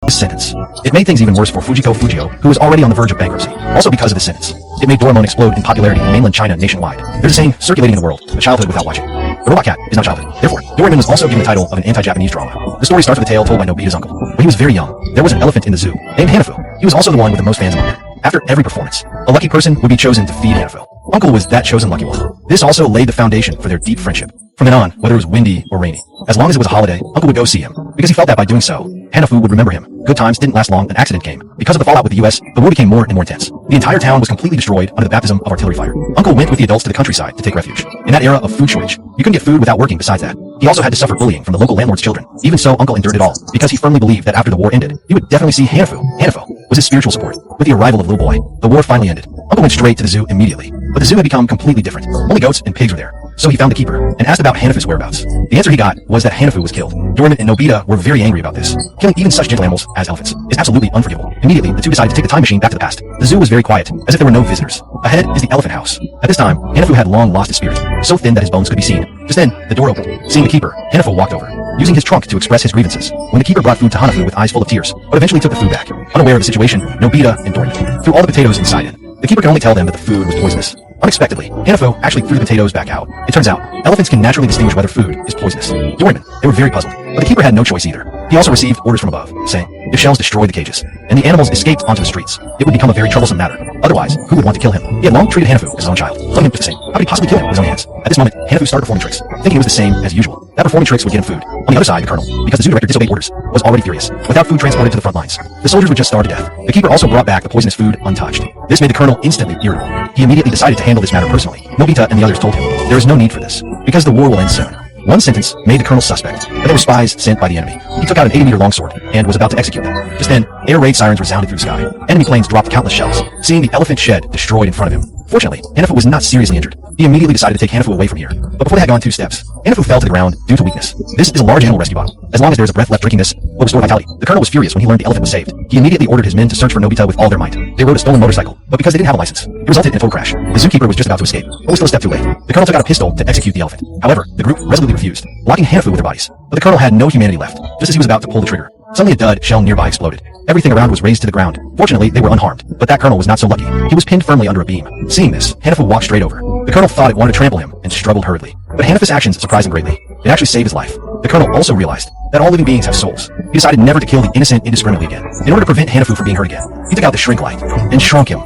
This sentence. It made things even worse for Fujiko Fujio, who was already on the verge of bankruptcy. Also because of this sentence, it made Doraemon explode in popularity in mainland China nationwide. There's a saying circulating in the world, a childhood without watching. The Robot Cat is not childhood. Therefore, Doraemon was also given the title of an anti-Japanese drama. The story starts with a tale told by Nobita's uncle. When he was very young, there was an elephant in the zoo, named Hanafu. He was also the one with the most fans among them. After every performance, a lucky person would be chosen to feed Hanafu. Uncle was that chosen lucky one. This also laid the foundation for their deep friendship. From then on, whether it was windy or rainy, as long as it was a holiday, Uncle would go see him, because he felt that by doing so, Hanafu would remember him. Good times didn't last long, an accident came. Because of the fallout with the US, the war became more and more intense. The entire town was completely destroyed under the baptism of artillery fire. Uncle went with the adults to the countryside to take refuge. In that era of food shortage, you couldn't get food without working besides that. He also had to suffer bullying from the local landlord's children. Even so, Uncle endured it all, because he firmly believed that after the war ended, he would definitely see Hanafu. Hanafu was his spiritual support. With the arrival of the little boy, the war finally ended. Uncle went straight to the zoo immediately. But the zoo had become completely different. Only goats and pigs were there. So he found the keeper and asked about Hanafu's whereabouts. The answer he got was that Hanafu was killed. Doraemon and Nobita were very angry about this. Killing even such gentle animals as elephants is absolutely unforgivable. Immediately, the two decided to take the time machine back to the past. The zoo was very quiet, as if there were no visitors. Ahead is the elephant house. At this time, Hanafu had long lost his spirit, so thin that his bones could be seen. Just then, the door opened. Seeing the keeper, Hanafu walked over, using his trunk to express his grievances. When the keeper brought food to Hanafu with eyes full of tears, but eventually took the food back. Unaware of the situation, Nobita and Doraemon threw all the potatoes inside it. The keeper could only tell them that the food was poisonous. Unexpectedly, Hanafu actually threw the potatoes back out. It turns out, elephants can naturally distinguish whether food is poisonous. Doraemon, they were very puzzled, but the keeper had no choice either. He also received orders from above, saying, if shells destroyed the cages, and the animals escaped onto the streets, it would become a very troublesome matter. Otherwise, who would want to kill him? He had long treated Hanafu as his own child, telling him to sing. How could he possibly kill him with his own hands? At this moment, Hanafu started performing tricks, thinking it was the same as usual. That performing tricks would get him food. On the other side, the colonel, because the zoo director disobeyed orders, was already furious. Without food transported to the front lines, the soldiers would just starve to death. The keeper also brought back the poisonous food untouched. This made the colonel instantly irritable. He immediately decided to handle this matter personally. Nobita and the others told him, there is no need for this, because the war will end soon. One sentence made the colonel suspect, but they were spies sent by the enemy. He took out an 80-meter longsword and was about to execute them. Just then, air raid sirens resounded through the sky. Enemy planes dropped countless shells, seeing the elephant shed destroyed in front of him. Fortunately, Hanafu was not seriously injured. He immediately decided to take Hanafu away from here. But before they had gone 2 steps, Hanafu fell to the ground due to weakness. This is a large animal rescue bottle. As long as there is a breath left drinking this, will restore vitality. The colonel was furious when he learned the elephant was saved. He immediately ordered his men to search for Nobita with all their might. They rode a stolen motorcycle, but because they didn't have a license, it resulted in a total crash. The zookeeper was just about to escape, but was still a step too late. The colonel took out a pistol to execute the elephant. However, the group resolutely refused, blocking Hanafu with their bodies. But the colonel had no humanity left, just as he was about to pull the trigger. Suddenly a dud shell nearby exploded. Everything around was razed to the ground. Fortunately, they were unharmed, but that colonel was not so lucky. He was pinned firmly under a beam. Seeing this, Hanafu walked straight over. The colonel thought it wanted to trample him and struggled hurriedly. But Hanafu's actions surprised him greatly. It actually saved his life. The colonel also realized that all living beings have souls. He decided never to kill the innocent indiscriminately again. In order to prevent Hanafu from being hurt again, he took out the shrink light and shrunk him.